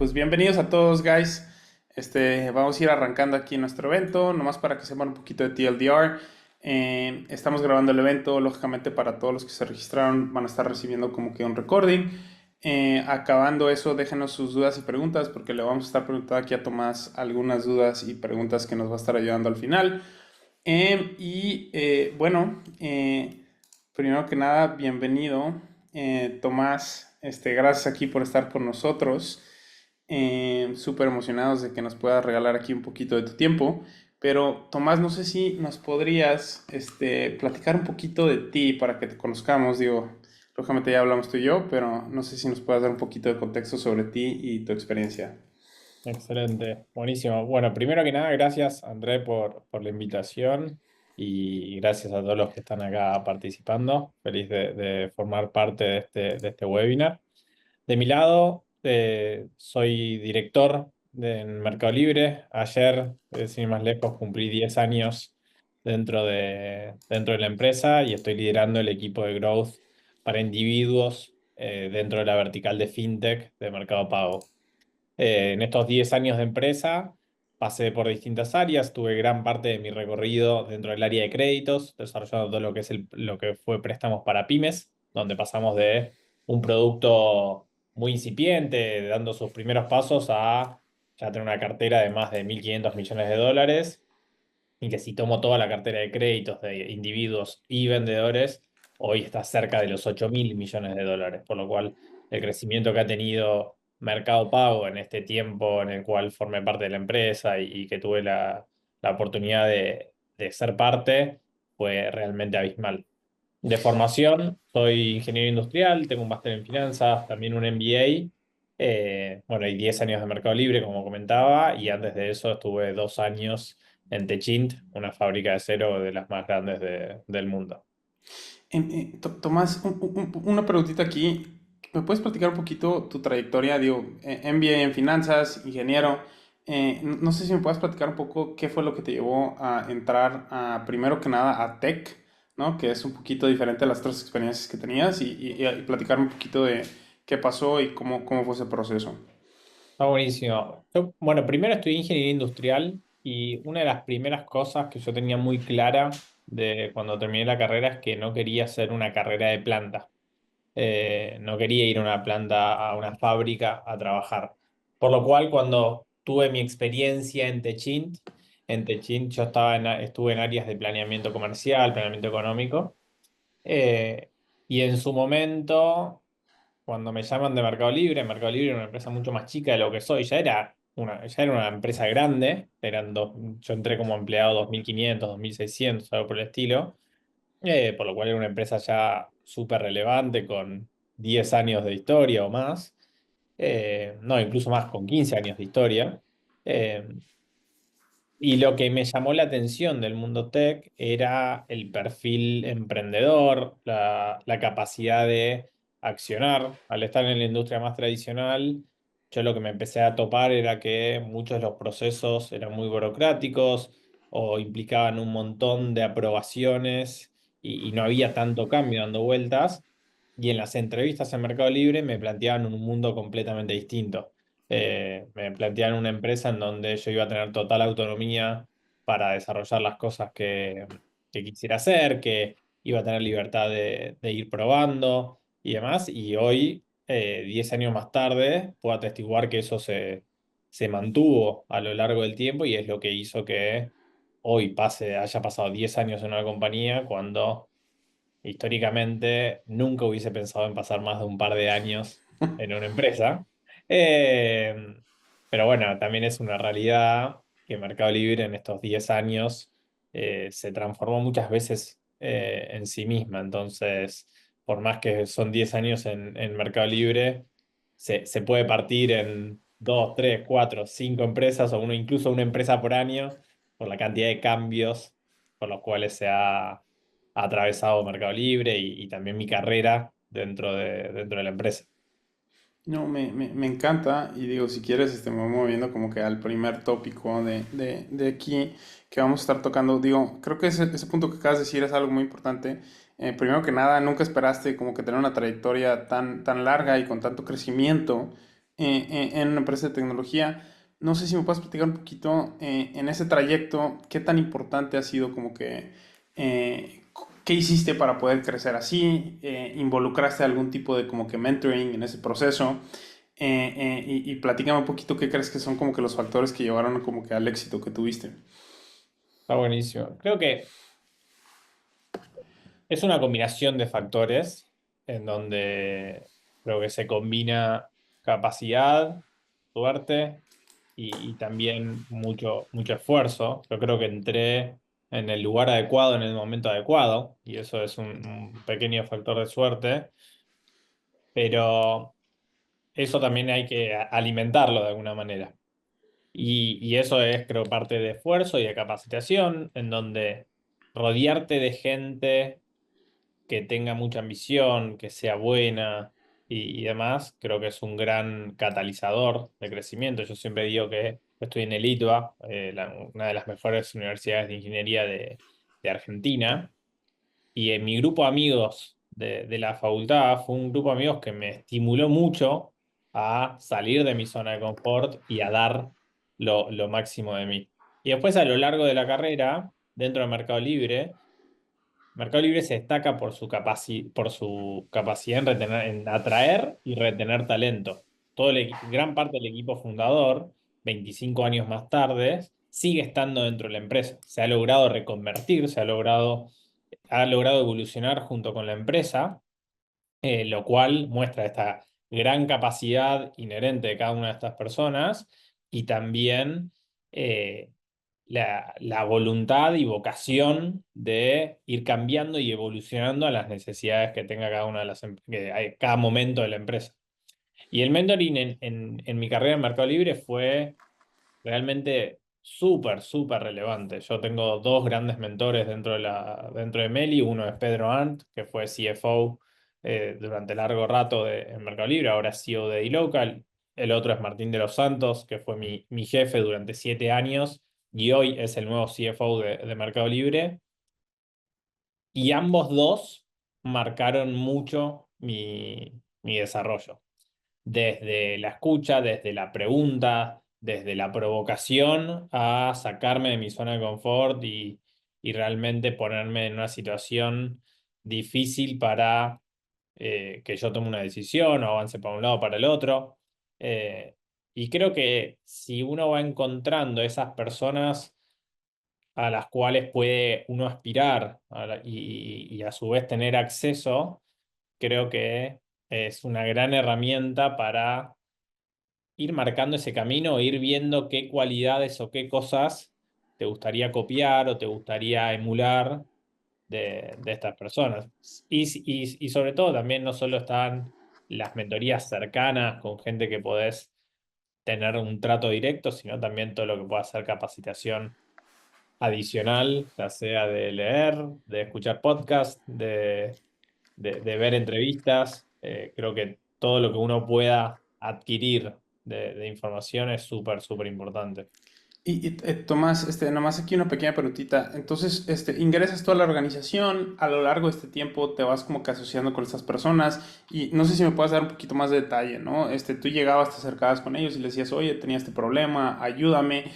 Pues bienvenidos a todos, guys. Vamos a ir arrancando aquí nuestro evento, nomás para que sepan un poquito de TLDR. Estamos grabando el evento, lógicamente para todos los que se registraron van a estar recibiendo como que un recording. Acabando eso, déjenos sus dudas y preguntas porque le vamos a estar preguntando aquí a Tomás algunas dudas y preguntas que nos va a estar ayudando al final. Bueno, primero que nada, bienvenido, Tomás. Gracias aquí por estar con nosotros. Súper emocionados de que nos puedas regalar aquí un poquito de tu tiempo. Pero, Tomás, no sé si nos podrías platicar un poquito de ti para que te conozcamos. Digo, lógicamente ya hablamos tú y yo, pero no sé si nos puedas dar un poquito de contexto sobre ti y tu experiencia. Excelente, buenísimo. Bueno, primero que nada, gracias André por la invitación y gracias a todos los que están acá participando. Feliz de formar parte de este webinar. De mi lado, soy director en Mercado Libre. Ayer, sin ir más lejos, cumplí 10 años dentro de la empresa y estoy liderando el equipo de growth para individuos dentro de la vertical de FinTech de Mercado Pago. En estos 10 años de empresa pasé por distintas áreas, tuve gran parte de mi recorrido dentro del área de créditos, desarrollando todo lo que lo que fue préstamos para pymes, donde pasamos de un producto muy incipiente, dando sus primeros pasos, a ya tener una cartera de más de 1.500 millones de dólares, y que si tomo toda la cartera de créditos de individuos y vendedores, hoy está cerca de los 8.000 millones de dólares, por lo cual el crecimiento que ha tenido Mercado Pago en este tiempo en el cual formé parte de la empresa y que tuve la oportunidad de ser parte fue realmente abismal. De formación, soy ingeniero industrial, tengo un máster en finanzas, también un MBA. Bueno, y 10 años de Mercado Libre, como comentaba, y antes de eso estuve 2 años en Techint, una fábrica de acero de las más grandes del mundo. Tomás, una preguntita aquí. ¿Me puedes platicar un poquito tu trayectoria? Digo, MBA en finanzas, ingeniero. No sé si me puedes platicar un poco qué fue lo que te llevó a entrar primero que nada a Tech, ¿no? Que es un poquito diferente a las otras experiencias que tenías y platicarme un poquito de qué pasó y cómo fue ese proceso. Está buenísimo. Bueno, primero estudié ingeniería industrial y una de las primeras cosas que yo tenía muy clara de cuando terminé la carrera es que no quería hacer una carrera de planta. No quería ir a una planta, a una fábrica a trabajar. Por lo cual, cuando tuve mi experiencia en Techint yo estuve en áreas de planeamiento comercial, planeamiento económico, eh, y en su momento, cuando me llaman de Mercado Libre era una empresa mucho más chica de lo que soy, ya era una empresa grande, yo entré como empleado 2.500, 2.600, algo por el estilo, por lo cual era una empresa ya súper relevante con 10 años de historia o más, no, incluso más, con 15 años de historia. Eh, y lo que me llamó la atención del mundo tech era el perfil emprendedor, la capacidad de accionar. Al estar en la industria más tradicional, yo lo que me empecé a topar era que muchos de los procesos eran muy burocráticos o implicaban un montón de aprobaciones y no había tanto cambio dando vueltas. Y en las entrevistas en Mercado Libre me planteaban un mundo completamente distinto. Me planteaban una empresa en donde yo iba a tener total autonomía para desarrollar las cosas que quisiera hacer, que iba a tener libertad de ir probando y demás. Y hoy, 10 años más tarde, puedo atestiguar que eso se mantuvo a lo largo del tiempo y es lo que hizo que hoy haya pasado 10 años en una compañía cuando históricamente nunca hubiese pensado en pasar más de un par de años en una empresa. Eh, pero bueno, también es una realidad que Mercado Libre en estos 10 años se transformó muchas veces en sí misma. Entonces, por más que son 10 años en Mercado Libre, se puede partir en 2, 3, 4, 5 empresas o incluso una empresa por año por la cantidad de cambios por los cuales ha atravesado Mercado Libre y también mi carrera dentro de la empresa. No, me encanta y digo, si quieres, me voy moviendo como que al primer tópico de aquí que vamos a estar tocando. Digo, creo que ese punto que acabas de decir es algo muy importante. Primero que nada, nunca esperaste como que tener una trayectoria tan larga y con tanto crecimiento en una empresa de tecnología. No sé si me puedes platicar un poquito en ese trayecto, qué tan importante ha sido como que, qué hiciste para poder crecer así, involucraste algún tipo de como que mentoring en ese proceso. Y platícame un poquito qué crees que son como que los factores que llevaron como que al éxito que tuviste. Está buenísimo. Creo que es una combinación de factores en donde creo que se combina capacidad, suerte y también mucho esfuerzo. Yo creo que entré en el lugar adecuado en el momento adecuado y eso es un pequeño factor de suerte, pero eso también hay que alimentarlo de alguna manera. Y eso es, creo, parte de esfuerzo y de capacitación, en donde rodearte de gente que tenga mucha ambición, que sea buena y demás, creo que es un gran catalizador de crecimiento. Yo siempre digo que estoy en el ITBA, una de las mejores universidades de ingeniería de Argentina, y en mi grupo de amigos de la facultad fue un grupo de amigos que me estimuló mucho a salir de mi zona de confort y a dar lo máximo de mí. Y después a lo largo de la carrera, dentro de Mercado Libre se destaca por por su capacidad en retener, en atraer y retener talento. Gran parte del equipo fundador, 25 años más tarde, sigue estando dentro de la empresa. Se ha logrado reconvertir, ha logrado evolucionar junto con la empresa, lo cual muestra esta gran capacidad inherente de cada una de estas personas y también eh, la voluntad y vocación de ir cambiando y evolucionando a las necesidades que tenga cada una de cada momento de la empresa. Y el mentoring en mi carrera en Mercado Libre fue realmente súper relevante. Yo tengo dos grandes mentores dentro de Meli. Uno es Pedro Arndt, que fue CFO durante largo rato en Mercado Libre, ahora es CEO de dLocal. El otro es Martín de los Santos, que fue mi jefe durante 7 años y hoy es el nuevo CFO de Mercado Libre. Y ambos dos marcaron mucho mi desarrollo desde la escucha, desde la pregunta, desde la provocación a sacarme de mi zona de confort y realmente ponerme en una situación difícil para que yo tome una decisión o avance para un lado o para el otro. Eh, y creo que si uno va encontrando esas personas a las cuales puede uno aspirar y a su vez tener acceso, creo que es una gran herramienta para ir marcando ese camino, ir viendo qué cualidades o qué cosas te gustaría copiar o te gustaría emular de estas personas. Y sobre todo también no solo están las mentorías cercanas con gente que podés tener un trato directo, sino también todo lo que pueda ser capacitación adicional, ya sea de leer, de escuchar podcasts, de ver entrevistas. Creo que todo lo que uno pueda adquirir de información es súper importante. Tomás, nomás aquí una pequeña preguntita. Entonces, ingresas tú a la organización, a lo largo de este tiempo te vas como que asociando con estas personas y no sé si me puedes dar un poquito más de detalle, ¿no? Tú llegabas, te acercabas con ellos y les decías, oye, tenía este problema, ayúdame.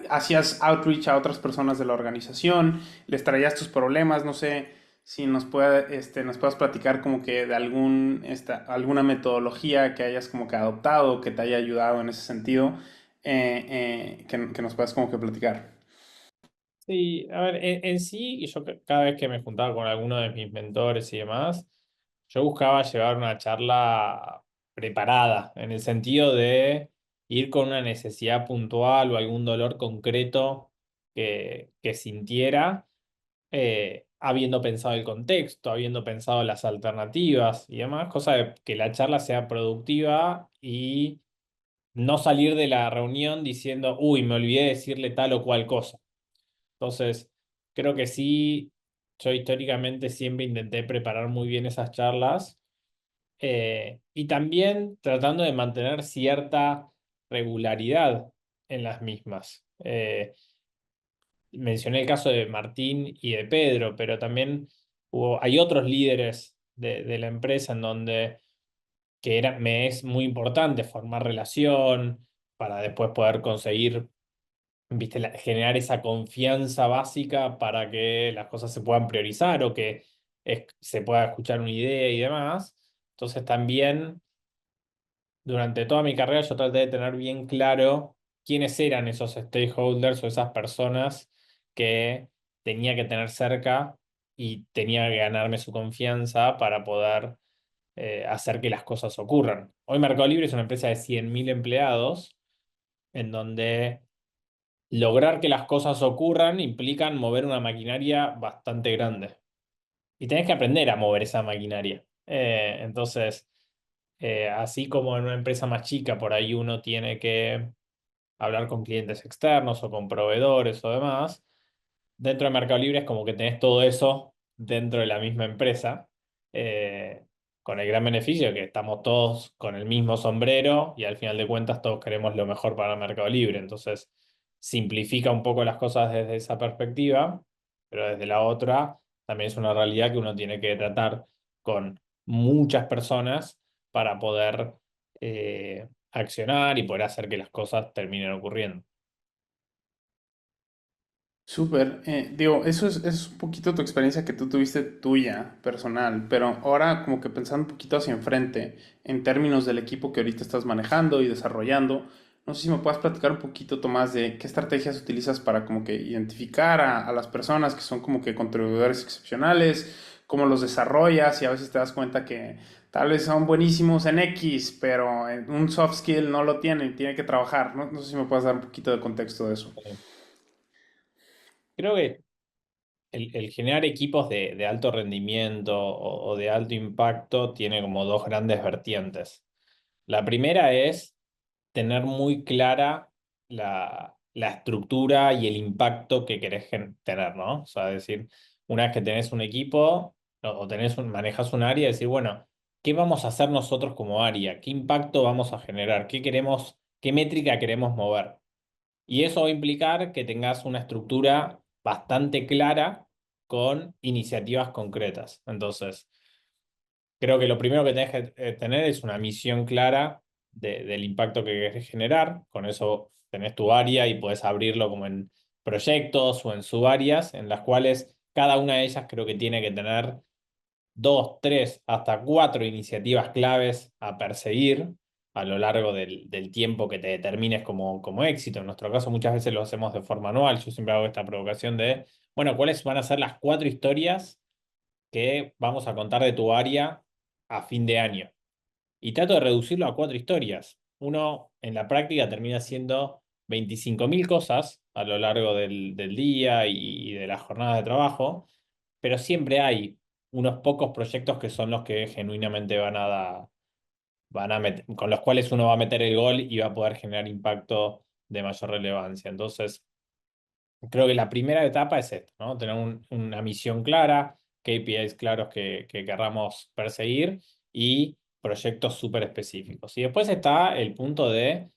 Hacías outreach a otras personas de la organización, les traías tus problemas, no sé si nos puedas platicar como que de alguna metodología que hayas como que adoptado, que te haya ayudado en ese sentido que nos puedas como que platicar. Sí, a ver, en sí, y yo cada vez que me juntaba con alguno de mis mentores y demás, yo buscaba llevar una charla preparada, en el sentido de ir con una necesidad puntual o algún dolor concreto que sintiera, habiendo pensado el contexto, habiendo pensado las alternativas y demás, cosa de que la charla sea productiva y no salir de la reunión diciendo, uy, me olvidé de decirle tal o cual cosa. Entonces, creo que sí, yo históricamente siempre intenté preparar muy bien esas charlas y también tratando de mantener cierta regularidad en las mismas. Mencioné el caso de Martín y de Pedro, pero también hay otros líderes de la empresa en donde me es muy importante formar relación para después poder conseguir, viste, generar esa confianza básica para que las cosas se puedan priorizar o que se pueda escuchar una idea y demás. Entonces también durante toda mi carrera yo traté de tener bien claro quiénes eran esos stakeholders o esas personas que tenía que tener cerca y tenía que ganarme su confianza para poder hacer que las cosas ocurran. Hoy Mercado Libre es una empresa de 100.000 empleados en donde lograr que las cosas ocurran implican mover una maquinaria bastante grande. Y tenés que aprender a mover esa maquinaria. Entonces, así como en una empresa más chica, por ahí uno tiene que hablar con clientes externos o con proveedores o demás. Dentro de Mercado Libre es como que tenés todo eso dentro de la misma empresa, eh, con el gran beneficio de que estamos todos con el mismo sombrero y al final de cuentas todos queremos lo mejor para Mercado Libre. Entonces simplifica un poco las cosas desde esa perspectiva, pero desde la otra también es una realidad que uno tiene que tratar con muchas personas para poder accionar y poder hacer que las cosas terminen ocurriendo. Súper. Digo, es un poquito tu experiencia que tú tuviste tuya, personal, pero ahora como que pensando un poquito hacia enfrente, en términos del equipo que ahorita estás manejando y desarrollando, no sé si me puedas platicar un poquito, Tomás, de qué estrategias utilizas para como que identificar a las personas que son como que contribuidores excepcionales, cómo los desarrollas y a veces te das cuenta que tal vez son buenísimos en X, pero en un soft skill no lo tienen, tiene que trabajar, ¿no? No sé si me puedes dar un poquito de contexto de eso. Creo que el generar equipos de alto rendimiento o de alto impacto tiene como dos grandes vertientes. La primera es tener muy clara la estructura y el impacto que querés tener, ¿no? O sea, decir, una vez que tenés un equipo o manejas un área, decir, bueno, ¿qué vamos a hacer nosotros como área? ¿Qué impacto vamos a generar? ¿Qué queremos, qué métrica queremos mover? Y eso va a implicar que tengas una estructura bastante clara con iniciativas concretas. Entonces, creo que lo primero que tenés que tener es una misión clara del impacto que querés generar. Con eso tenés tu área y podés abrirlo como en proyectos o en subáreas, en las cuales cada una de ellas creo que tiene que tener dos, tres, hasta cuatro iniciativas claves a perseguir a lo largo del tiempo que te determines como éxito. En nuestro caso, muchas veces lo hacemos de forma anual. Yo siempre hago esta provocación de, bueno, ¿cuáles van a ser las cuatro historias que vamos a contar de tu área a fin de año? Y trato de reducirlo a cuatro historias. Uno, en la práctica, termina siendo 25.000 cosas a lo largo del día y de las jornadas de trabajo, pero siempre hay unos pocos proyectos que son los que genuinamente con los cuales uno va a meter el gol y va a poder generar impacto de mayor relevancia. Entonces, creo que la primera etapa es esta, ¿no? Tener una misión clara, KPIs claros que querramos perseguir y proyectos súper específicos. Y después está el punto de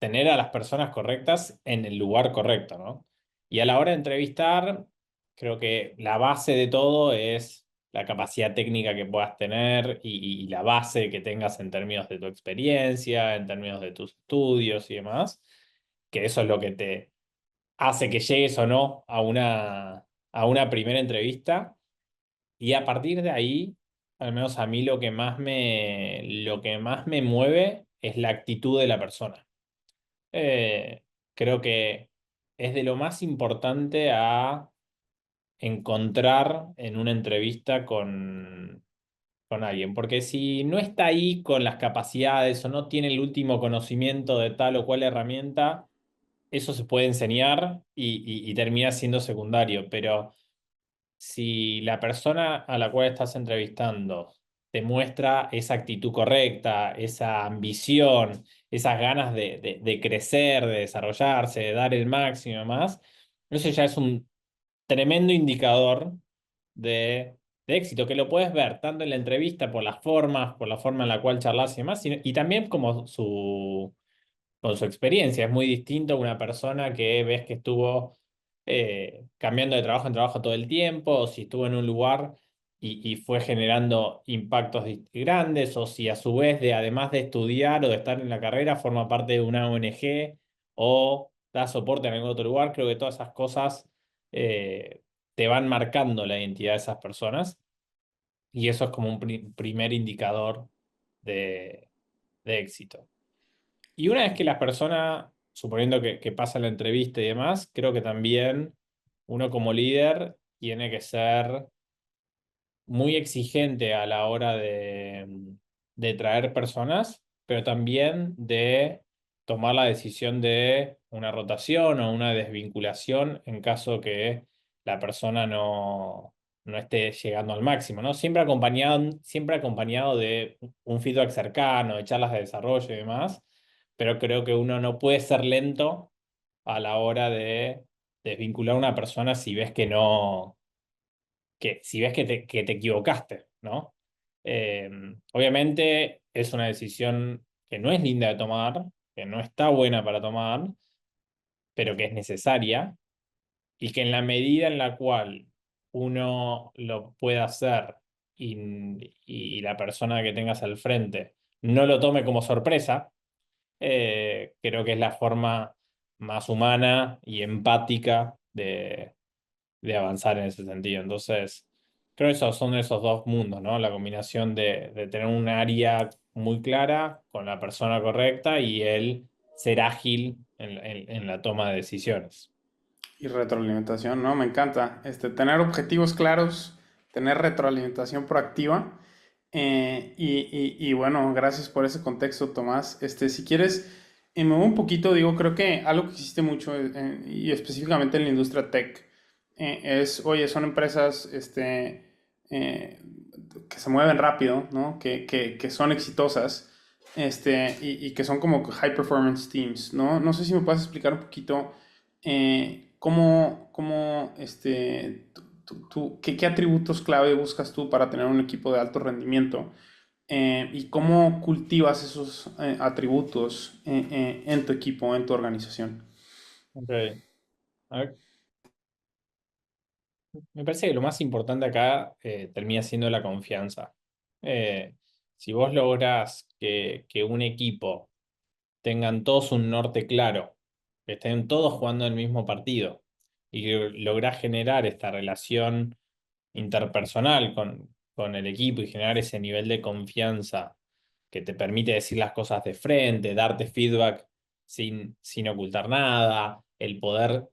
tener a las personas correctas en el lugar correcto, ¿no? Y a la hora de entrevistar, creo que la base de todo es la capacidad técnica que puedas tener y la base que tengas en términos de tu experiencia, en términos de tus estudios y demás, que eso es lo que te hace que llegues o no a una primera entrevista. Y a partir de ahí, al menos a mí lo que más me mueve es la actitud de la persona. Creo que es de lo más importante a encontrar en una entrevista con alguien, porque si no está ahí con las capacidades o no tiene el último conocimiento de tal o cual herramienta, eso se puede enseñar y termina siendo secundario, pero si la persona a la cual estás entrevistando te muestra esa actitud correcta, esa ambición, esas ganas de crecer, de desarrollarse, de dar el máximo y más, eso ya es un tremendo indicador de, de éxito, que lo puedes ver tanto en la entrevista por las formas, por la forma en la cual charlas y demás, y también como con su experiencia. Es muy distinto una persona que ves que estuvo cambiando de trabajo en trabajo todo el tiempo, o si estuvo en un lugar y fue generando impactos grandes, o si a su vez, además de estudiar o de estar en la carrera, forma parte de una ONG o da soporte en algún otro lugar. Creo que todas esas cosas te van marcando la identidad de esas personas, y eso es como un primer indicador de, de éxito. Y una vez que las personas, suponiendo que pasa la entrevista y demás, creo que también uno como líder tiene que ser muy exigente a la hora de traer personas, pero también de tomar la decisión de una rotación o una desvinculación en caso que la persona no esté llegando al máximo, ¿no? Siempre acompañado de un feedback cercano, de charlas de desarrollo y demás, pero creo que uno no puede ser lento a la hora de desvincular a una persona si ves si ves que te equivocaste, ¿no? Eh, Obviamente es una decisión que no es linda de tomar, que no está buena para tomar, pero que es necesaria, y que en la medida en la cual uno lo pueda hacer y la persona que tengas al frente no lo tome como sorpresa, creo que es la forma más humana y empática de avanzar en ese sentido. Entonces, creo que esos son esos dos mundos, ¿no? La combinación de tener un área muy clara con la persona correcta y el ser ágil en la toma de decisiones. Y retroalimentación, ¿no? Me encanta. Tener objetivos claros, tener retroalimentación proactiva. Y bueno, gracias por ese contexto, Tomás. Si quieres, me voy un poquito, digo, creo que algo que existe mucho, y específicamente en la industria tech, oye, son empresas, eh, que se mueven rápido, ¿no? Que son exitosas, y que son como high performance teams, ¿no? No sé si me puedes explicar un poquito cómo qué atributos clave buscas tú para tener un equipo de alto rendimiento, y cómo cultivas esos atributos en tu equipo, en tu organización. Ok. A ver, me parece que lo más importante acá termina siendo la confianza. Eh, si vos lográs que un equipo tengan todos un norte claro, que estén todos jugando el mismo partido y que lográs generar esta relación interpersonal con el equipo y generar ese nivel de confianza que te permite decir las cosas de frente, darte feedback sin ocultar nada, de,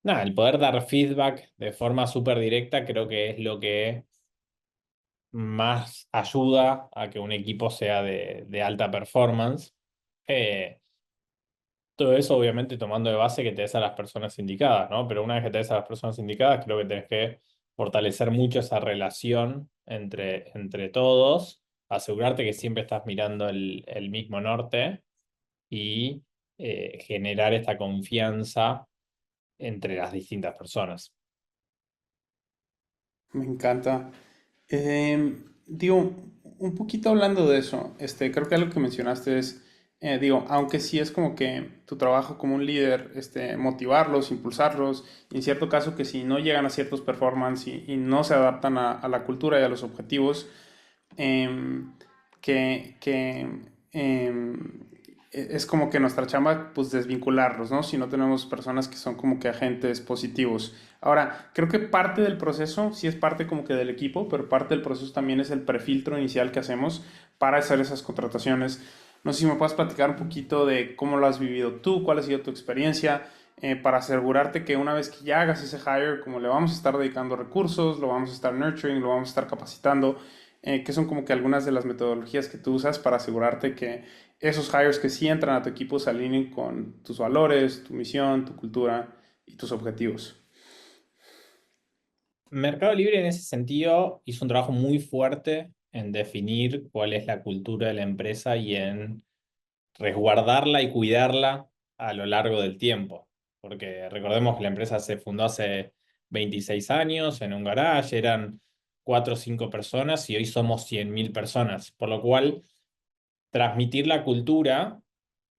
el poder dar feedback de forma súper directa, creo que es lo que más ayuda a que un equipo sea de alta performance. Eh, Todo eso obviamente tomando de base que te des a las personas indicadas, ¿no? Pero una vez que te des a las personas indicadas, creo que tenés que fortalecer mucho esa relación entre todos, asegurarte que siempre estás mirando el mismo norte y generar esta confianza entre las distintas personas. Me encanta. Digo, un poquito hablando de eso, creo que algo que mencionaste es, digo, aunque sí es como que tu trabajo como un líder, motivarlos, impulsarlos, y en cierto caso que si no llegan a ciertos performance y no se adaptan a la cultura y a los objetivos, em, que es como que nuestra chamba, pues desvincularlos, ¿no? Si no tenemos personas que son como que agentes positivos. Ahora, creo que parte del proceso, sí es parte como que del equipo, pero parte del proceso también es el prefiltro inicial que hacemos para hacer esas contrataciones. No sé si me puedes platicar un poquito de cómo lo has vivido tú, cuál ha sido tu experiencia, para asegurarte que una vez que ya hagas ese hire, como le vamos a estar dedicando recursos, lo vamos a estar nurturing, lo vamos a estar capacitando, que son como que algunas de las metodologías que tú usas para asegurarte que esos hires que sí entran a tu equipo se alineen con tus valores, tu misión, tu cultura y tus objetivos. Mercado Libre en ese sentido hizo un trabajo muy fuerte en definir cuál es la cultura de la empresa y en resguardarla y cuidarla a lo largo del tiempo. Porque recordemos que la empresa se fundó hace 26 años en un garage, eran 4 o 5 personas y hoy somos 100.000 personas. Por lo cual, transmitir la cultura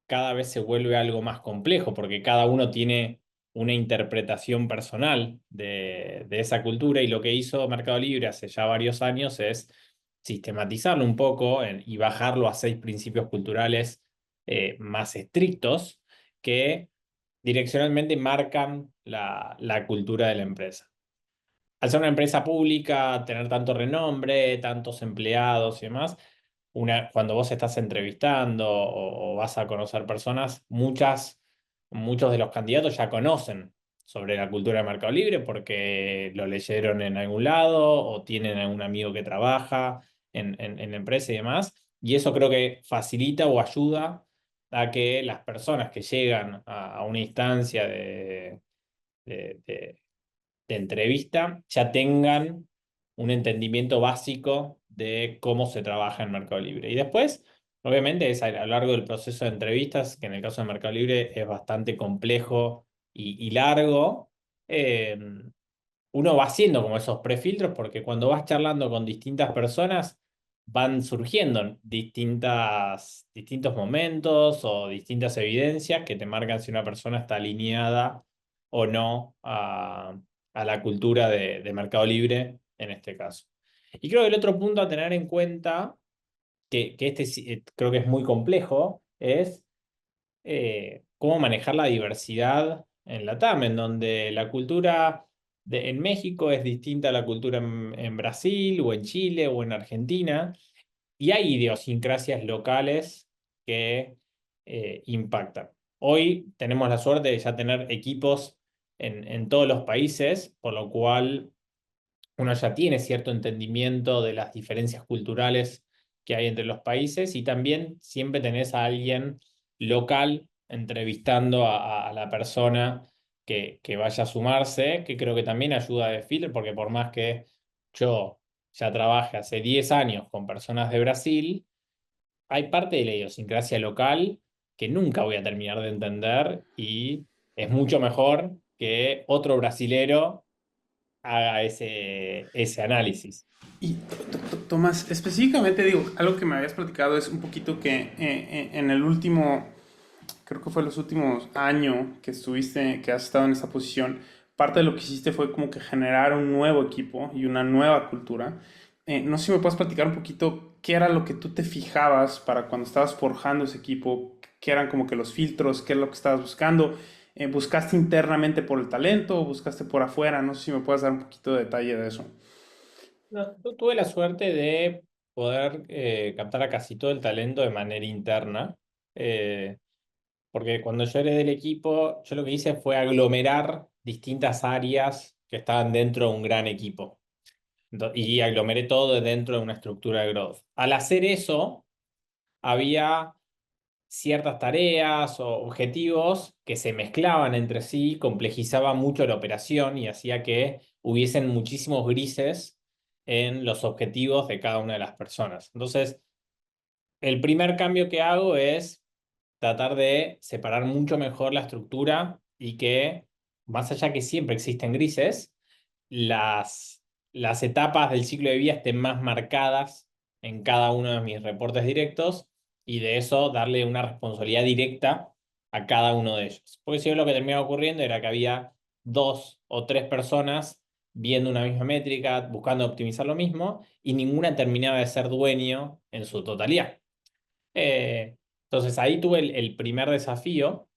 cada vez se vuelve algo más complejo porque cada uno tiene una interpretación personal de esa cultura, y lo que hizo Mercado Libre hace ya varios años es sistematizarlo un poco y bajarlo a 6 principios culturales más estrictos que direccionalmente marcan la cultura de la empresa. Al ser una empresa pública, tener tanto renombre, tantos empleados y demás, cuando vos estás entrevistando o vas a conocer personas, muchos de los candidatos ya conocen sobre la cultura de Mercado Libre porque lo leyeron en algún lado o tienen algún amigo que trabaja en la empresa y demás. Y eso creo que facilita o ayuda a que las personas que llegan a una instancia de, de- de entrevista ya tengan un entendimiento básico de cómo se trabaja en Mercado Libre. Y después, obviamente, es a lo largo del proceso de entrevistas, que en el caso de Mercado Libre es bastante complejo y largo. eh, Uno va haciendo como esos prefiltros porque cuando vas charlando con distintas personas van surgiendo distintos momentos o distintas evidencias que te marcan si una persona está alineada o no a la cultura de Mercado Libre en este caso. Y creo que el otro punto a tener en cuenta, que este creo que es muy complejo, es cómo manejar la diversidad en la TAM, en donde la cultura en México es distinta a la cultura en Brasil o en Chile o en Argentina, y hay idiosincrasias locales que impactan. Hoy tenemos la suerte de ya tener equipos en todos los países, por lo cual uno ya tiene cierto entendimiento de las diferencias culturales que hay entre los países, y también siempre tenés a alguien local entrevistando a la persona que vaya a sumarse, que creo que también ayuda de filtro, porque por más que yo ya trabaje hace 10 años con personas de Brasil, hay parte de la idiosincrasia local que nunca voy a terminar de entender, y es mucho mejor que otro brasilero haga ese análisis. Y Tomás, específicamente digo, algo que me habías platicado es un poquito que en el último, creo que fue los últimos años que estuviste, que has estado en esta posición, parte de lo que hiciste fue como que generar un nuevo equipo y una nueva cultura. No sé si me puedes platicar un poquito qué era lo que tú te fijabas para cuando estabas forjando ese equipo, qué eran como que los filtros, qué es lo que estabas buscando. ¿Buscaste internamente por el talento o buscaste por afuera? No sé si me puedes dar un poquito de detalle de eso. No, yo tuve la suerte de poder captar a casi todo el talento de manera interna, eh, porque cuando yo heredé del equipo, yo lo que hice fue aglomerar distintas áreas que estaban dentro de un gran equipo. Y aglomeré todo dentro de una estructura de growth. Al hacer eso, había ciertas tareas o objetivos que se mezclaban entre sí, complejizaba mucho la operación y hacía que hubiesen muchísimos grises en los objetivos de cada una de las personas. Entonces, el primer cambio que hago es tratar de separar mucho mejor la estructura y que, más allá que siempre existen grises, las, las etapas del ciclo de vida estén más marcadas en cada uno de mis reportes directos, y de eso darle una responsabilidad directa a cada uno de ellos. Porque si no, lo que terminaba ocurriendo era que había 2 o 3 personas viendo una misma métrica, buscando optimizar lo mismo, y ninguna terminaba de ser dueño en su totalidad. Entonces ahí tuve el primer desafío,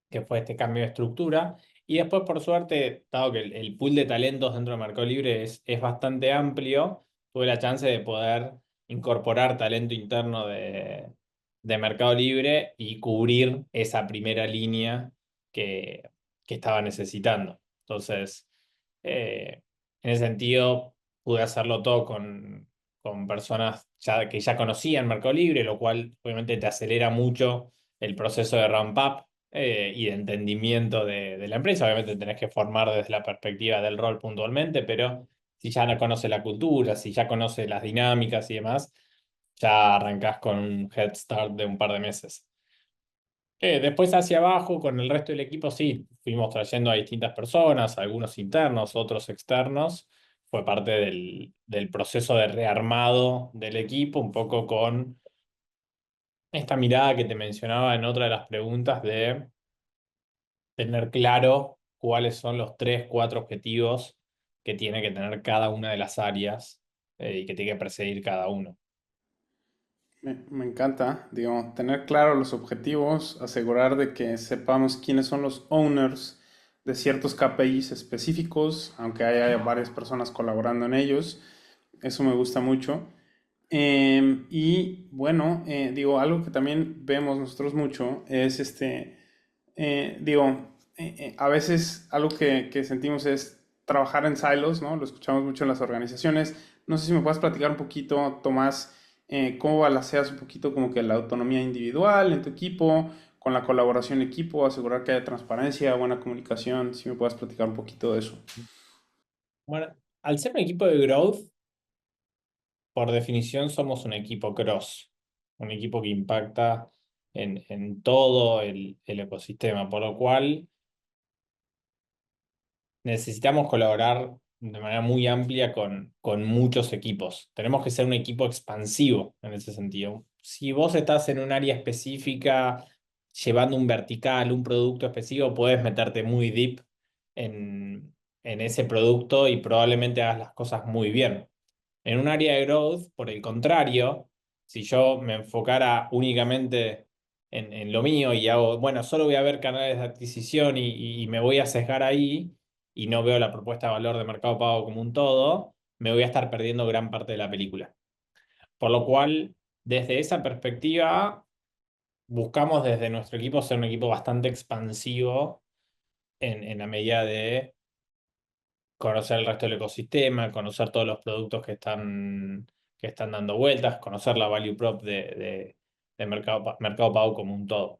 que fue este cambio de estructura. Y después, por suerte, dado que el pool de talentos dentro de Mercado Libre es bastante amplio, tuve la chance de poder incorporar talento interno de Mercado Libre y cubrir esa primera línea que, que estaba necesitando. Entonces, en ese sentido, pude hacerlo todo con personas que ya conocían Mercado Libre, lo cual obviamente te acelera mucho el proceso de ramp up y de entendimiento de la empresa. Obviamente tenés que formar desde la perspectiva del rol puntualmente, pero si ya no conoce la cultura, si ya conoce las dinámicas y demás, ya arrancás con un head start de un par de meses. Después hacia abajo, con el resto del equipo, sí, fuimos trayendo a distintas personas, algunos internos, otros externos. Fue parte del proceso de rearmado del equipo, un poco con esta mirada que te mencionaba en otra de las preguntas de tener claro cuáles son los 3, 4 objetivos que tiene que tener cada una de las áreas y que tiene que perseguir cada uno. Me encanta, digo, tener claro los objetivos, asegurar de que sepamos quiénes son los owners de ciertos KPIs específicos, aunque haya varias personas colaborando en ellos. Eso me gusta mucho. Y bueno, digo, algo que también vemos nosotros mucho es digo, a veces algo que sentimos es trabajar en silos, ¿no? Lo escuchamos mucho en las organizaciones. No sé si me puedes platicar un poquito, Tomás, cómo balanceas un poquito como que la autonomía individual en tu equipo, con la colaboración en equipo, asegurar que haya transparencia, buena comunicación. Si me puedes platicar un poquito de eso. Bueno, al ser un equipo de growth, por definición somos un equipo cross, un equipo que impacta en todo el ecosistema, por lo cual necesitamos colaborar de manera muy amplia con muchos equipos. Tenemos que ser un equipo expansivo en ese sentido. Si vos estás en un área específica, llevando un vertical, un producto específico, puedes meterte muy deep en ese producto y probablemente hagas las cosas muy bien. En un área de growth, por el contrario, si yo me enfocara únicamente en lo mío y hago, bueno, solo voy a ver canales de adquisición y me voy a sesgar ahí y no veo la propuesta de valor de Mercado Pago como un todo, me voy a estar perdiendo gran parte de la película. Por lo cual, desde esa perspectiva, buscamos desde nuestro equipo ser un equipo bastante expansivo en la medida de conocer el resto del ecosistema, conocer todos los productos que están dando vueltas, conocer la value prop de Mercado Pago como un todo.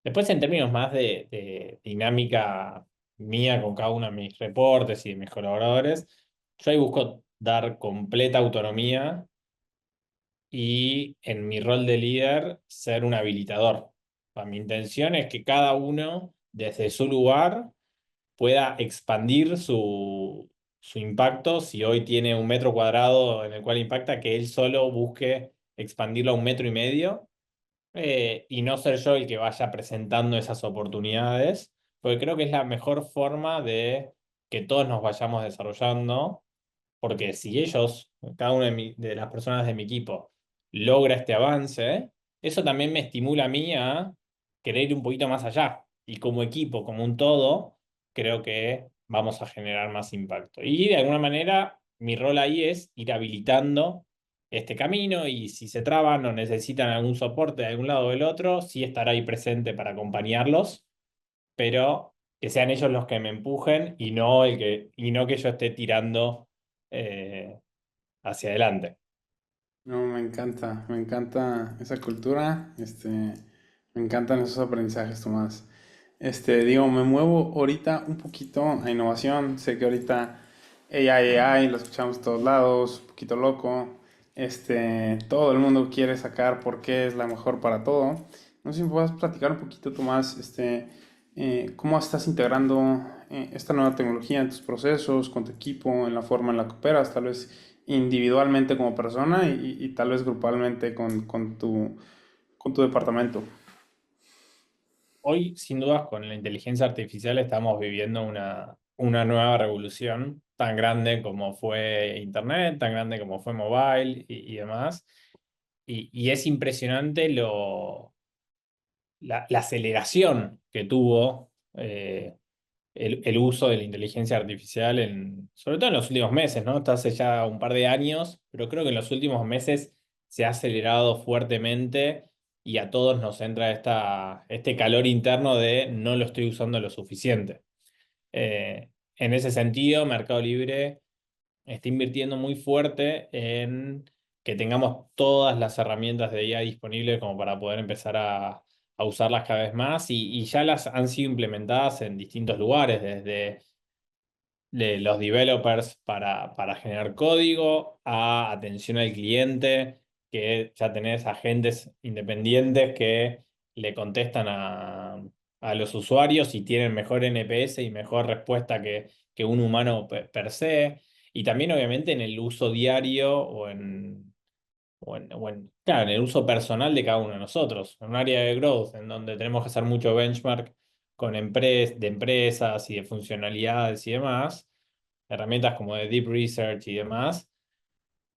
Después, en términos más de dinámica mía con cada uno de mis reportes y de mis colaboradores, yo ahí busco dar completa autonomía y en mi rol de líder ser un habilitador. Mi intención es que cada uno, desde su lugar, pueda expandir su impacto. Si hoy tiene 1 metro cuadrado en el cual impacta, que él solo busque expandirlo a 1,5 metros y no ser yo el que vaya presentando esas oportunidades, porque creo que es la mejor forma de que todos nos vayamos desarrollando, porque si ellos, cada una de las personas de mi equipo, logra este avance, eso también me estimula a mí a querer ir un poquito más allá. Y como equipo, como un todo, creo que vamos a generar más impacto. Y de alguna manera, mi rol ahí es ir habilitando este camino y si se traban o necesitan algún soporte de algún lado o del otro, sí estará ahí presente para acompañarlos, pero que sean ellos los que me empujen y no que yo esté tirando eh, hacia adelante. No, me encanta esa cultura, me encantan esos aprendizajes, Tomás. Digo, me muevo ahorita un poquito a innovación, sé que ahorita AI, lo escuchamos en todos lados, un poquito loco, todo el mundo quiere sacar por qué es la mejor para todo. No sé si me puedes platicar un poquito, Tomás, cómo estás integrando esta nueva tecnología en tus procesos, con tu equipo, en la forma en la que operas, tal vez individualmente como persona y tal vez grupalmente con tu departamento. Hoy, sin dudas, con la inteligencia artificial estamos viviendo una nueva revolución tan grande como fue Internet, tan grande como fue mobile y demás. Y es impresionante la aceleración que tuvo el uso de la inteligencia artificial, sobre todo en los últimos meses, ¿no? Hasta hace ya un par de años, pero creo que en los últimos meses se ha acelerado fuertemente y a todos nos entra este calor interno de no lo estoy usando lo suficiente. En ese sentido, Mercado Libre está invirtiendo muy fuerte en que tengamos todas las herramientas de IA disponibles como para poder empezar a usarlas cada vez más y ya las han sido implementadas en distintos lugares, desde de los developers para generar código a atención al cliente, que ya tenés agentes independientes que le contestan a los usuarios y tienen mejor NPS y mejor respuesta que un humano per se. Y también obviamente en el uso diario claro, en el uso personal de cada uno de nosotros. En un área de growth en donde tenemos que hacer mucho benchmark de empresas y de funcionalidades y demás, herramientas como de Deep Research y demás,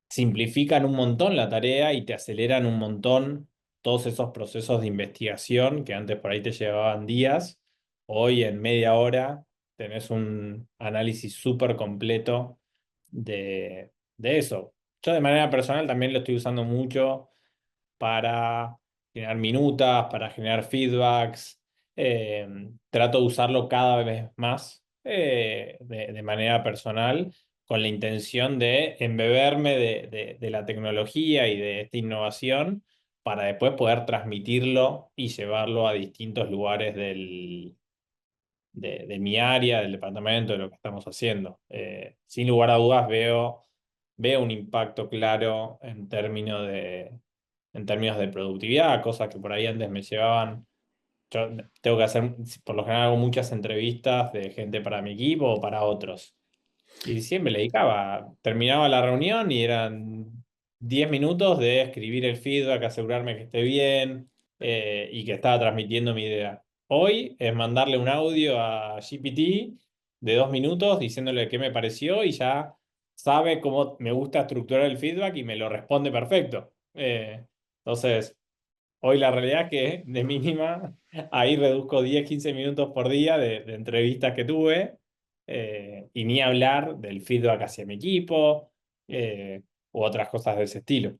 simplifican un montón la tarea y te aceleran un montón todos esos procesos de investigación que antes por ahí te llevaban días. Hoy en media hora tenés un análisis súper completo de eso. Yo de manera personal también lo estoy usando mucho para generar minutas, para generar feedbacks. Trato de usarlo cada vez más de manera personal, con la intención de embeberme de la tecnología y de esta innovación para después poder transmitirlo y llevarlo a distintos lugares de mi área, del departamento, de lo que estamos haciendo. Sin lugar a dudas veo un impacto claro en términos de productividad, cosas que por ahí antes me llevaban. Yo tengo que hacer, por lo general hago muchas entrevistas de gente para mi equipo o para otros. Y siempre le dedicaba, terminaba la reunión y eran 10 minutos de escribir el feedback, asegurarme que esté bien y que estaba transmitiendo mi idea. Hoy es mandarle un audio a GPT de 2 minutos diciéndole qué me pareció y ya sabe cómo me gusta estructurar el feedback y me lo responde perfecto. Entonces, hoy la realidad es que de mínima ahí reduzco 10 15 minutos por día de entrevistas que tuve y ni hablar del feedback hacia mi equipo u otras cosas de ese estilo.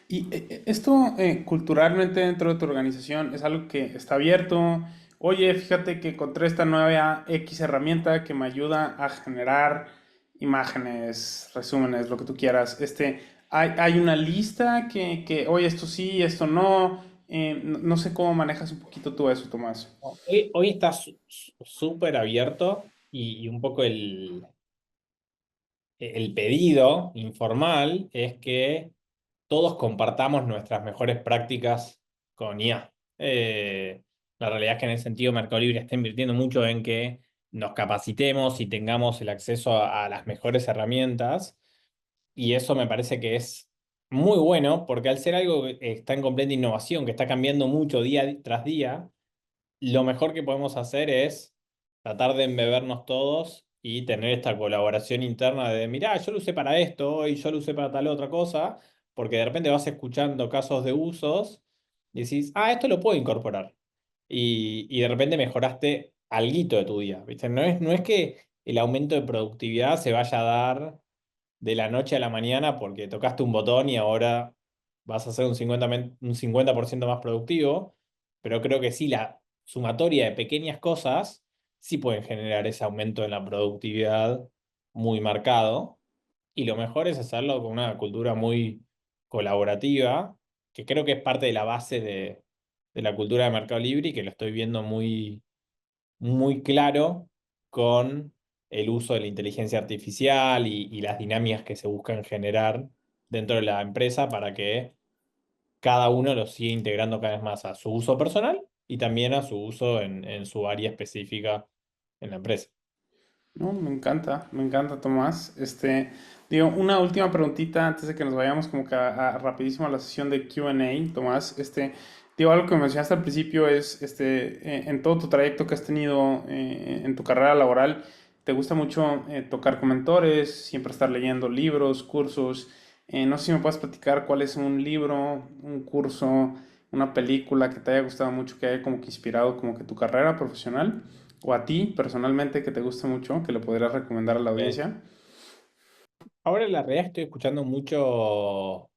Y esto culturalmente dentro de tu organización es algo que está abierto. Oye, fíjate que encontré esta nueva X herramienta que me ayuda a generar imágenes, resúmenes, lo que tú quieras. Hay una lista oye, esto sí, esto no. No sé cómo manejas un poquito tú eso, Tomás. Hoy está súper abierto y un poco el pedido informal es que todos compartamos nuestras mejores prácticas con IA. La realidad es que en ese sentido Mercado Libre está invirtiendo mucho en que nos capacitemos y tengamos el acceso a las mejores herramientas y eso me parece que es muy bueno porque al ser algo que está en completa innovación, que está cambiando mucho día tras día, lo mejor que podemos hacer es tratar de embebernos todos y tener esta colaboración interna de, mirá, yo lo usé para esto y yo lo usé para tal otra cosa, porque de repente vas escuchando casos de usos y decís, esto lo puedo incorporar. Y de repente mejoraste alguito de tu día, ¿viste? No es que el aumento de productividad se vaya a dar de la noche a la mañana porque tocaste un botón y ahora vas a ser un 50% más productivo, pero creo que sí, la sumatoria de pequeñas cosas sí pueden generar ese aumento en la productividad muy marcado. Y lo mejor es hacerlo con una cultura muy colaborativa, que creo que es parte de la base de la cultura de Mercado Libre y que lo estoy viendo muy claro con el uso de la inteligencia artificial y las dinámicas que se buscan generar dentro de la empresa para que cada uno lo siga integrando cada vez más a su uso personal y también a su uso en su área específica en la empresa. No, me encanta, Tomás. Digo, una última preguntita antes de que nos vayamos como que rapidísimo a la sesión de Q&A, Tomás. Digo, algo que mencionaste al principio es, en todo tu trayecto que has tenido en tu carrera laboral, te gusta mucho tocar con mentores, siempre estar leyendo libros, cursos. No sé si me puedes platicar cuál es un libro, un curso, una película que te haya gustado mucho, que haya como que inspirado como que tu carrera profesional. O a ti personalmente que te guste mucho, que le podrías recomendar a la Eh, audiencia. Ahora en la realidad estoy escuchando muchos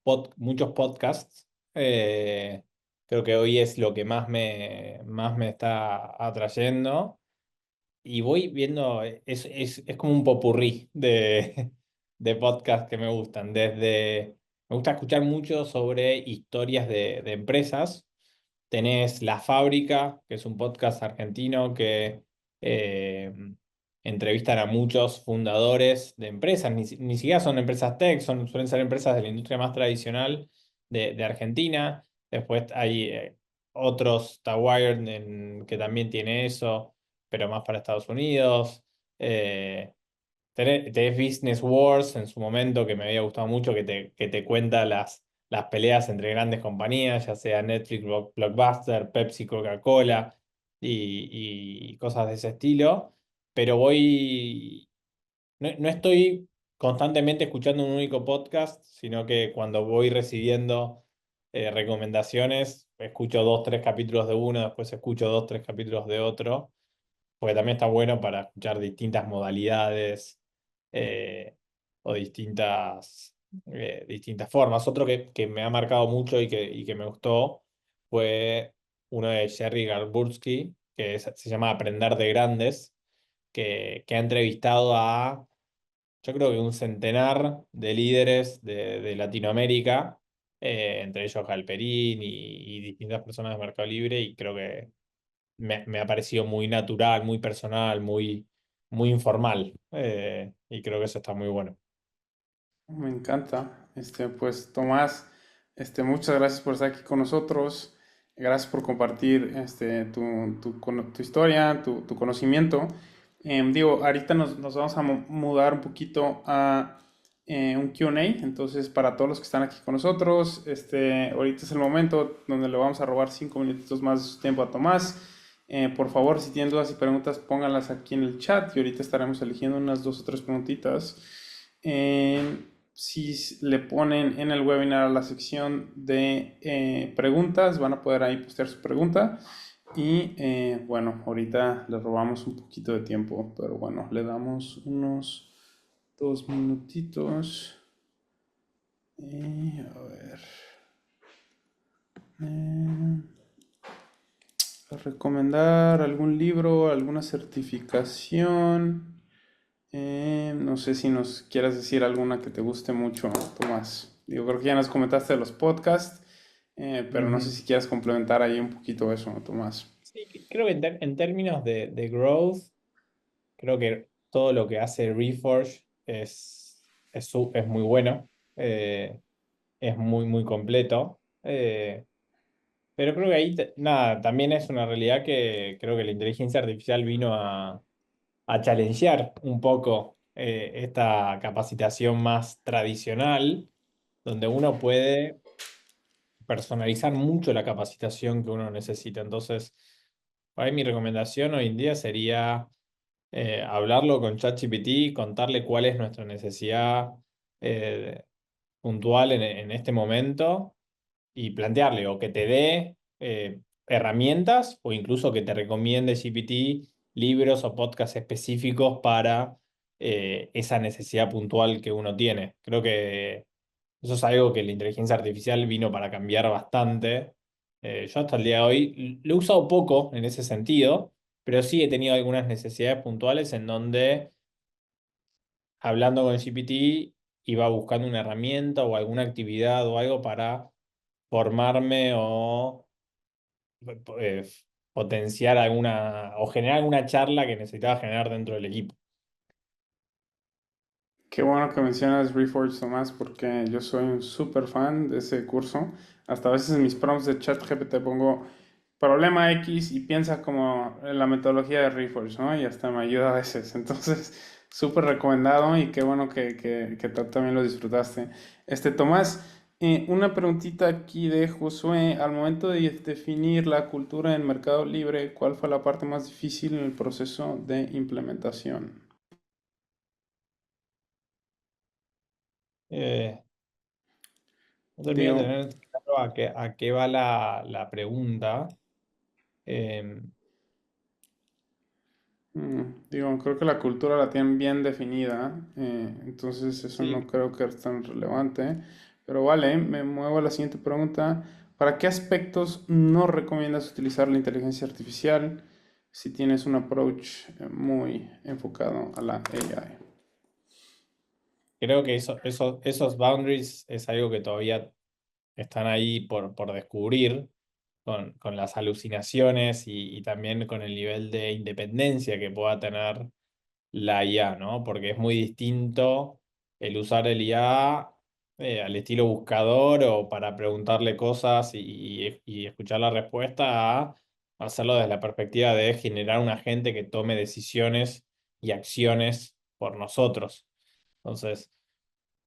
podcasts. Creo que hoy es lo que más me está atrayendo. Y voy viendo, es como un popurrí de podcasts que me gustan. Me gusta escuchar mucho sobre historias de empresas. Tenés La Fábrica, que es un podcast argentino que eh, entrevistan a muchos fundadores de empresas. Ni siquiera son empresas tech, suelen ser empresas de la industria más tradicional de Argentina. Después hay otros, The Wired, que también tiene eso pero más para Estados Unidos. Eh, tenés Business Wars en su momento, que me había gustado mucho, que te cuenta las peleas entre grandes compañías, ya sea Netflix, Blockbuster, Pepsi, Coca-Cola. y cosas de ese estilo, pero no estoy constantemente escuchando un único podcast, sino que cuando voy recibiendo recomendaciones, escucho dos, tres capítulos de uno, después escucho dos, tres capítulos de otro, porque también está bueno para escuchar distintas modalidades eh, o distintas formas. Otro que me ha marcado mucho y que me gustó fue uno de Jerry Garbursky, se llama Aprender de Grandes, que ha entrevistado a, yo creo que un centenar de líderes de Latinoamérica, entre ellos Galperín y distintas personas de Mercado Libre, y creo que me ha parecido muy natural, muy personal, muy informal. Y creo que eso está muy bueno. Me encanta. Pues Tomás, muchas gracias por estar aquí con nosotros. Gracias por compartir tu historia, tu conocimiento. Digo, ahorita nos vamos a mudar un poquito a un Q&A. Entonces, para todos los que están aquí con nosotros, ahorita es el momento donde le vamos a robar 5 minutitos más de su tiempo a Tomás. Por favor, si tienen dudas y preguntas, pónganlas aquí en el chat y ahorita estaremos eligiendo unas dos o tres preguntitas. Si le ponen en el webinar a la sección de preguntas, van a poder ahí postear su pregunta. Y bueno, ahorita le robamos un poquito de tiempo, pero bueno, le damos unos 2 minutitos. A ver. Eh, recomendar algún libro, alguna certificación. No sé si nos quieras decir alguna que te guste mucho, Tomás. Digo, creo que ya nos comentaste de los podcasts, pero no sé Ujú. si quieras complementar ahí un poquito eso, Tomás. Sí, creo que en términos de growth, creo que todo lo que hace Reforge es muy bueno, es muy completo. Pero creo que ahí, nada, también es una realidad que creo que la inteligencia artificial vino a challengear un poco esta capacitación más tradicional, donde uno puede personalizar mucho la capacitación que uno necesita. Entonces, ahí mi recomendación hoy en día sería hablarlo con ChatGPT, contarle cuál es nuestra necesidad eh, puntual en este momento y plantearle o que te dé herramientas o incluso que te recomiende GPT libros o podcasts específicos para esa necesidad puntual que uno tiene. Creo que eso es algo que la inteligencia artificial vino para cambiar bastante. Yo hasta el día de hoy lo he usado poco en ese sentido, pero sí he tenido algunas necesidades puntuales en donde hablando con GPT iba buscando una herramienta o alguna actividad o algo para formarme o eh, potenciar alguna o generar alguna charla que necesitaba generar dentro del equipo. Qué bueno que mencionas Reforge, Tomás, porque yo soy un súper fan de ese curso. Hasta a veces en mis prompts de ChatGPT pongo problema X y piensa como en la metodología de Reforge, ¿no? Y hasta me ayuda a veces. Entonces, súper recomendado y qué bueno que tú también lo disfrutaste. Tomás, una preguntita aquí de Josué. Al momento de definir la cultura en Mercado Libre, ¿cuál fue la parte más difícil en el proceso de implementación? Eh, no termino de Digo, tener claro a qué va la pregunta. Eh, Digo, creo que la cultura la tienen bien definida, entonces eso no sí, creo que es tan relevante. Pero vale, me muevo a la siguiente pregunta. ¿Para qué aspectos no recomiendas utilizar la inteligencia artificial si tienes un approach muy enfocado a la AI? creo que esos boundaries es algo que todavía están ahí por descubrir con las alucinaciones y también con el nivel de independencia que pueda tener la IA, ¿no? Porque es muy distinto el usar el IA al estilo buscador o para preguntarle cosas y escuchar la respuesta a hacerlo desde la perspectiva de generar un agente que tome decisiones y acciones por nosotros. Entonces,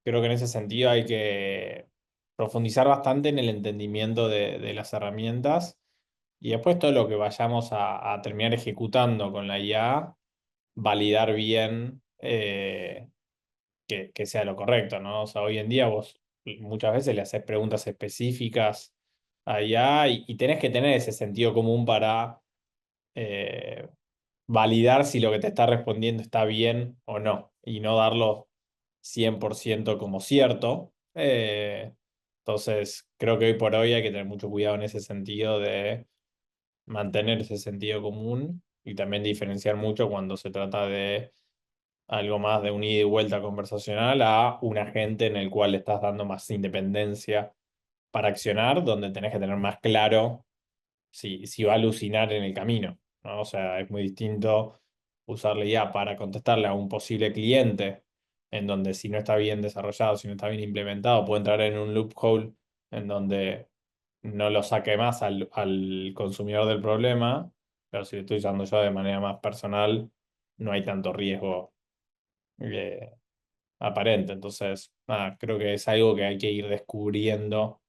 creo que en ese sentido hay que profundizar bastante en el entendimiento de las herramientas Y después todo lo que vayamos a terminar ejecutando con la IA, validar bien que sea lo correcto, ¿no? O sea, hoy en día vos muchas veces le haces preguntas específicas a IA y tenés que tener ese sentido común para eh, validar si lo que te está respondiendo está bien o no, y no darlo 100% como cierto. Entonces, creo que hoy por hoy hay que tener mucho cuidado en ese sentido de mantener ese sentido común y también diferenciar mucho cuando se trata de algo más de un ida y vuelta conversacional a un agente en el cual le estás dando más independencia para accionar, donde tenés que tener más claro si va a alucinar en el camino, ¿no? O sea, es muy distinto usarle ya para contestarle a un posible cliente, en donde si no está bien desarrollado, si no está bien implementado, puede entrar en un loophole en donde no lo saque más al consumidor del problema, pero si lo estoy usando yo de manera más personal, no hay tanto riesgo eh, aparente. Entonces, nada, creo que es algo que hay que ir descubriendo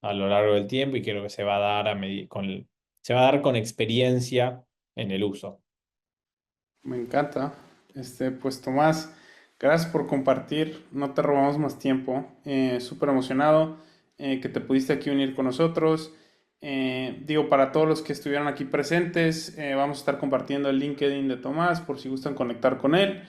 a lo largo del tiempo y creo que se va a dar se va a dar con experiencia en el uso. Me encanta. Pues Tomás, gracias por compartir. No te robamos más tiempo. Súper emocionado que te pudiste aquí unir con nosotros. Digo, para todos los que estuvieron aquí presentes, vamos a estar compartiendo el LinkedIn de Tomás por si gustan conectar con él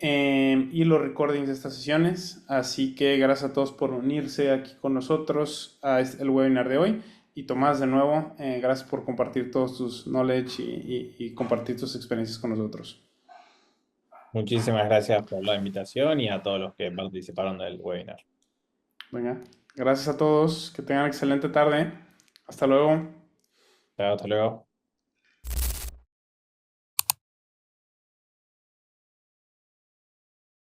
y los recordings de estas sesiones. Así que gracias a todos por unirse aquí con nosotros a el webinar de hoy. Y Tomás, de nuevo, gracias por compartir todos tus knowledge y compartir tus experiencias con nosotros. Muchísimas gracias por la invitación y a todos los que participaron del webinar. Venga, gracias a todos, que tengan excelente tarde. Hasta luego. Chao, hasta luego.